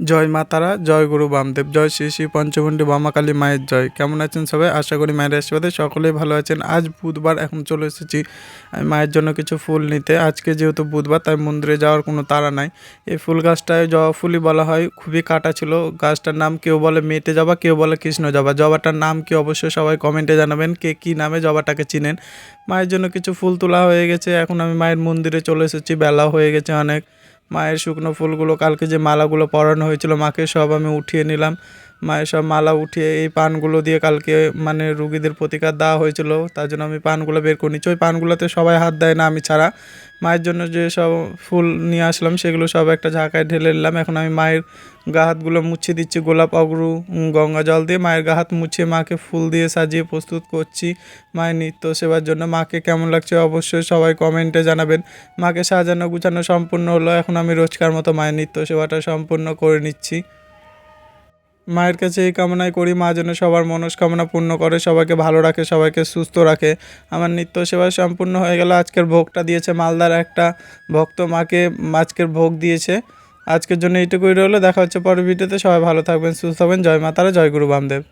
জয় মা তারা, জয় গুরু বামদেব, জয় শ্রী শ্রী পঞ্চমুণ্ডী বামাকালী মায়ের জয়। কেমন আছেন সবাই? আশা করি মায়ের আশীর্বাদে সকলেই ভালো আছেন। আজ বুধবার, এখন চলে এসেছি আমি মায়ের জন্য কিছু ফুল নিতে। আজকে যেহেতু বুধবার, তাই মন্দিরে যাওয়ার কোনো তাড়া নাই। এই ফুল গাছটায় জবা ফুলই বলা হয়, খুবই কাটা ছিল। গাছটার নাম কেউ বলে মেটে জবা, কেউ বলে কৃষ্ণ জবা। জবাটার নাম কি অবশ্যই সবাই কমেন্টে জানাবেন, কে কী নামে জবাটাকে চিনেন। মায়ের জন্য কিছু ফুল তোলা হয়ে গেছে, এখন আমি মায়ের মন্দিরে চলে এসেছি। বেলা হয়ে গেছে অনেক। মায়ের শুকনো ফুলগুলো, কালকে যে মালাগুলো পরানো হয়েছিল মাকে, সব আমি উঠিয়ে নিলাম। মায়ের সব মালা উঠিয়ে এই পানগুলো দিয়ে কালকে মানে রুগীদের প্রতিকার দেওয়া হয়েছিল, তার জন্য আমি পানগুলো বের করে নিচ্ছি। ওই পানগুলোতে সবাই হাত দেয় না, আমি ছাড়া। মায়ের জন্য যে সব ফুল নিয়ে আসলাম সেগুলো সব একটা ঝাঁকায় ঢেলে নিলাম। এখন আমি মায়ের গা হাতগুলো মুছিয়ে দিচ্ছি গোলাপ, অগরু, গঙ্গা জল দিয়ে মায়ের গা হাত মুছিয়ে মাকে ফুল দিয়ে সাজিয়ে প্রস্তুত করছি মায়ের নিত্য সেবার জন্য। মাকে কেমন লাগছে অবশ্যই সবাই কমেন্টে জানাবেন। মাকে সাজানো গুছানো সম্পূর্ণ হলো, এখন আমি রোজকার মতো মায়ের নিত্য সেবাটা সম্পূর্ণ করে নিচ্ছি। মায়ের কাছে এই কামনাই করি, মা যেন সবার মনস্কামনা পূর্ণ করে, সবাইকে ভালো রাখে, সবাইকে সুস্থ রাখে। আমার নিত্য সেবা সম্পূর্ণ হয়ে গেল। আজকের ভোগটা দিয়েছে মালদার একটা ভক্ত, মাকে আজকের ভোগ দিয়েছে। আজকের জন্য এইটুকুই রইলো। দেখা হচ্ছে পরের ভিডিওতে। সবাই ভালো থাকবেন, সুস্থ থাকবেন। জয় মা তারা, জয় গুরু বামদেব।